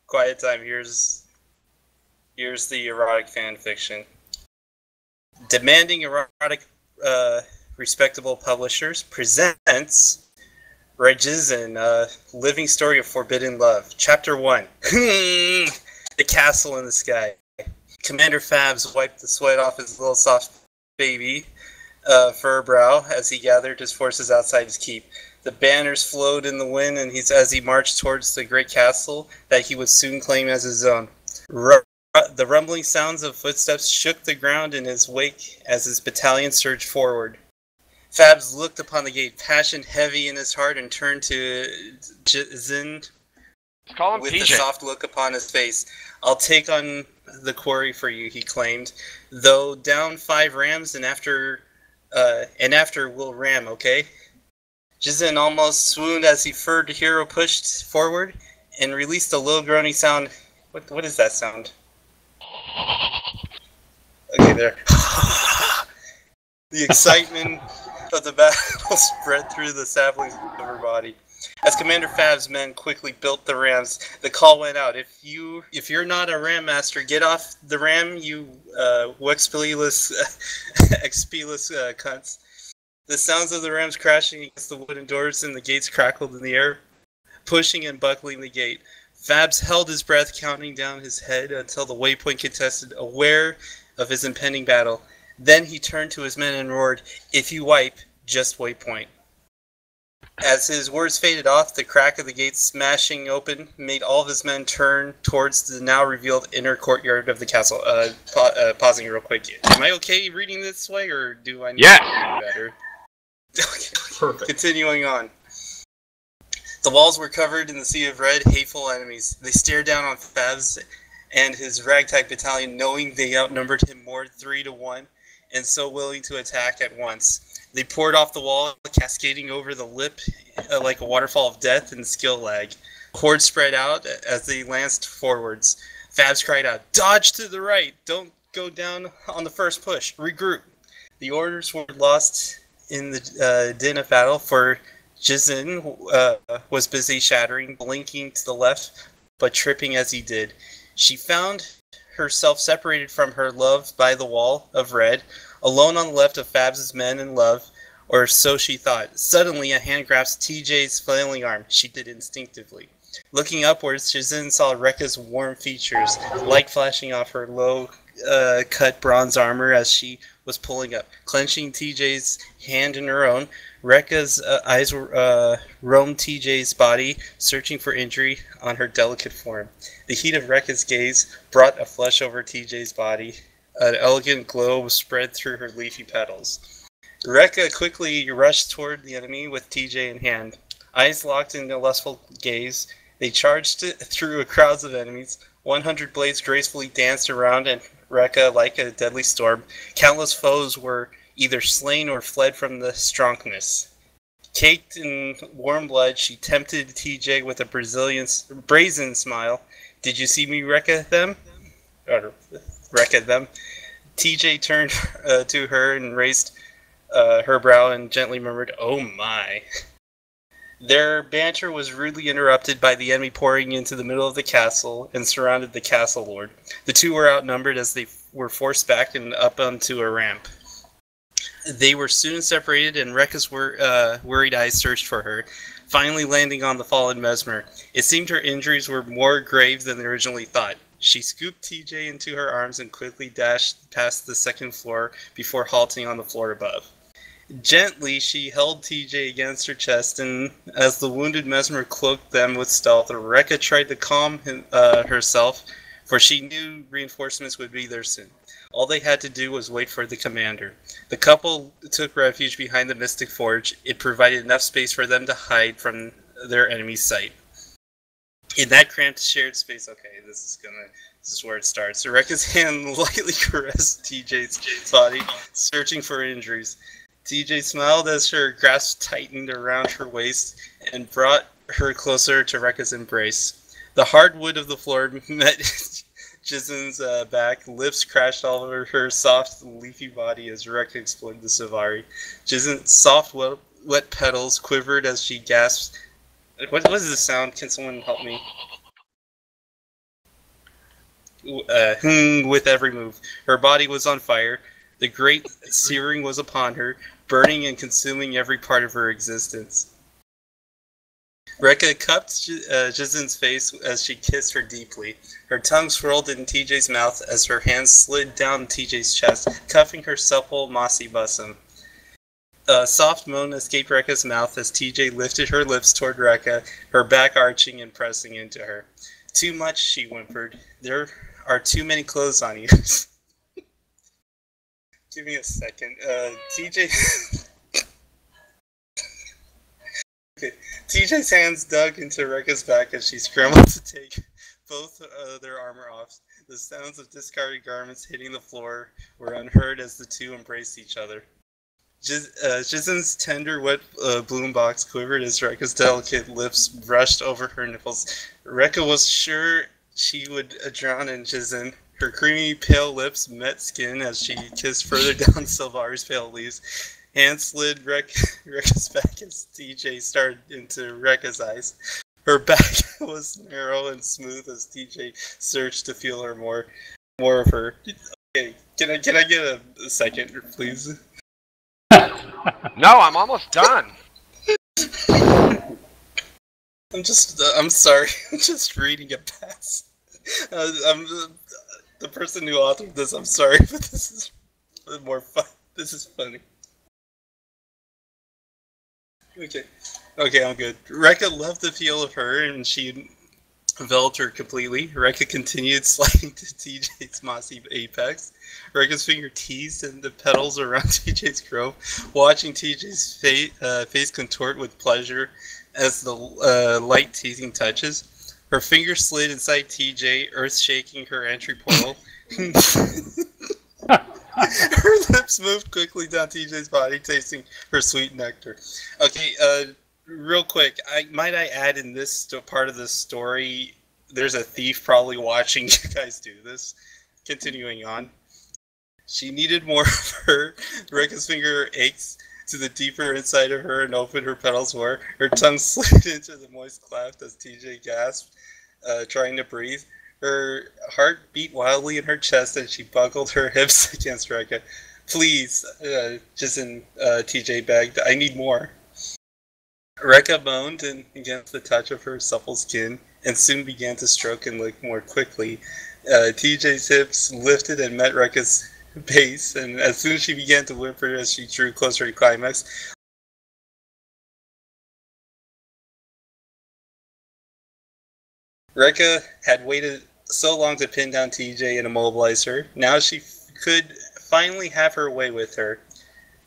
quiet time. Here's the erotic fan fiction. Demanding erotic, respectable publishers presents Regizin, Living Story of Forbidden Love, Chapter 1. The Castle in the Sky. Commander Fabs wiped the sweat off his little soft baby fur brow as he gathered his forces outside his keep. The banners flowed in the wind, and as he marched towards the great castle that he would soon claim as his own. The rumbling sounds of footsteps shook the ground in his wake as his battalion surged forward. Fabs looked upon the gate, passion heavy in his heart, and turned to Zin with a soft look upon his face. "I'll take on the quarry for you," he claimed. "Though down 5 rams, and after we'll ram, okay?" Jizin almost swooned as the furred hero pushed forward and released a low groaning sound. What is that sound? Okay, there. The excitement of the battle spread through the saplings of her body. As Commander Fab's men quickly built the rams, the call went out. If you're not a ram master, get off the ram, you expelus cunts. The sounds of the rams crashing against the wooden doors and the gates crackled in the air, pushing and buckling the gate. Fabs held his breath, counting down his head until the waypoint contested, aware of his impending battle. Then he turned to his men and roared, "If you wipe, just waypoint." As his words faded off, the crack of the gate smashing open made all of his men turn towards the now revealed inner courtyard of the castle. Pausing real quick. Am I okay reading this way, or do I need to read better? Perfect. Continuing on. The walls were covered in the sea of red, hateful enemies. They stared down on Fabs and his ragtag battalion, knowing they outnumbered him more 3-1, and so willing to attack at once. They poured off the wall, cascading over the lip like a waterfall of death and skill lag. Hordes spread out as they lanced forwards. Fabs cried out, "Dodge to the right! Don't go down on the first push! Regroup!" The orders were lost in the din of battle, for Jizin was busy shattering, blinking to the left, but tripping as he did. She found herself separated from her love by the wall of red, alone on the left of Fabs' men in love, or so she thought. Suddenly, a hand grasped TJ's flailing arm. She did instinctively. Looking upwards, Jizin saw Rekka's warm features, light flashing off her low-cut bronze armor as she was pulling up. Clenching TJ's hand in her own, Rekka's eyes roamed TJ's body, searching for injury on her delicate form. The heat of Rekka's gaze brought a flush over TJ's body. An elegant glow spread through her leafy petals. Rekka quickly rushed toward the enemy with TJ in hand. Eyes locked in a lustful gaze, they charged through crowds of enemies. 100 blades gracefully danced around and Rekka like a deadly storm. Countless foes were either slain or fled from the strongness. Caked in warm blood, she tempted TJ with a brazen smile. "Did you see me Rekka them?" Or, Rekka them. TJ turned to her and raised her brow and gently murmured, "Oh my." Their banter was rudely interrupted by the enemy pouring into the middle of the castle and surrounded the castle lord. The two were outnumbered as they were forced back and up onto a ramp. They were soon separated, and Rekka's worried eyes searched for her, finally landing on the fallen Mesmer. It seemed her injuries were more grave than they originally thought. She scooped TJ into her arms and quickly dashed past the second floor before halting on the floor above. Gently, she held TJ against her chest, and as the wounded Mesmer cloaked them with stealth, Rekka tried to calm herself, for she knew reinforcements would be there soon. All they had to do was wait for the commander. The couple took refuge behind the Mystic Forge. It provided enough space for them to hide from their enemy's sight. In that cramped shared space, okay, this is where it starts. Rekka's hand lightly caressed TJ's body, searching for injuries. TJ smiled as her grasp tightened around her waist and brought her closer to Rekka's embrace. The hard wood of the floor met Jizin's back. Lips crashed all over her soft, leafy body as Rekka explored the Savari. Jizin's soft, wet petals quivered as she gasped. What is the sound? Can someone help me? with every move. Her body was on fire. The great searing was upon her, burning and consuming every part of her existence. Rekka cupped Jizen's face as she kissed her deeply. Her tongue swirled in TJ's mouth as her hands slid down TJ's chest, cuffing her supple, mossy bosom. A soft moan escaped Rekka's mouth as TJ lifted her lips toward Rekka, her back arching and pressing into her. "Too much," she whimpered. "There are too many clothes on you." Give me a second. TJ... Okay. TJ's hands dug into Rekka's back as she scrambled to take both their armor off. The sounds of discarded garments hitting the floor were unheard as the two embraced each other. Jizen's tender, wet bloom box quivered as Rekka's delicate lips brushed over her nipples. Rekka was sure she would drown in Jizen. Her creamy, pale lips met skin as she kissed further down Sylvar's pale leaves. Hands slid Rekka's back as TJ started into Rekka's eyes. Her back was narrow and smooth as TJ searched to feel her more of her. Okay, can I get a second, please? No, I'm almost done. I'm sorry. I'm just reading it past. I'm the person who authored this. I'm sorry, but this is more fun. This is funny. Okay, I'm good. Rekka loved the feel of her, and she enveloped her completely. Rekka continued sliding to TJ's mossy apex. Rekka's finger teased in the petals around TJ's grove, watching TJ's face contort with pleasure as the light teasing touches. Her finger slid inside TJ, earth-shaking her entry portal. Her lips moved quickly down TJ's body, tasting her sweet nectar. Okay, real quick, might I add in this part of the story, there's a thief probably watching you guys do this. Continuing on. She needed more of her. Rekka's finger ached to the deeper inside of her and opened her petals more. Her tongue slid into the moist cleft as TJ gasped, trying to breathe. Her heart beat wildly in her chest and she buckled her hips against Rekka. "Please," Jizen, TJ begged, "I need more." Rekka moaned against the touch of her supple skin and soon began to stroke and lick more quickly. TJ's hips lifted and met Rekka's base, and as soon as she began to whimper as she drew closer to climax, Rekka had waited so long to pin down TJ and immobilize her. Now she could finally have her way with her.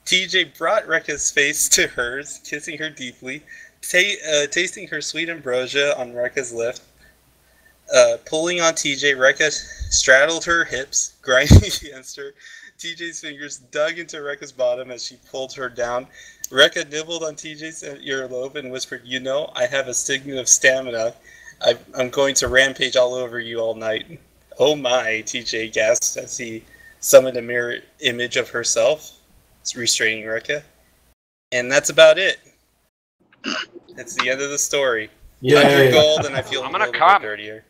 TJ brought Rekka's face to hers, kissing her deeply, tasting her sweet ambrosia on Rekka's lip. Pulling on TJ, Rekka straddled her hips, grinding against her. TJ's fingers dug into Rekka's bottom as she pulled her down. Rekka nibbled on TJ's earlobe and whispered, "You know, I have a stigma of stamina. I'm going to rampage all over you all night." "Oh my," TJ gasped as he summoned a mirror image of herself, restraining Rekka. And that's about it. That's the end of the story. Yeah. 100 gold, and I feel I'm a gonna little come. bit dirtier.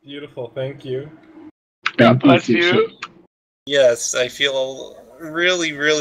Beautiful, thank you. God bless you. Yes, I feel really, really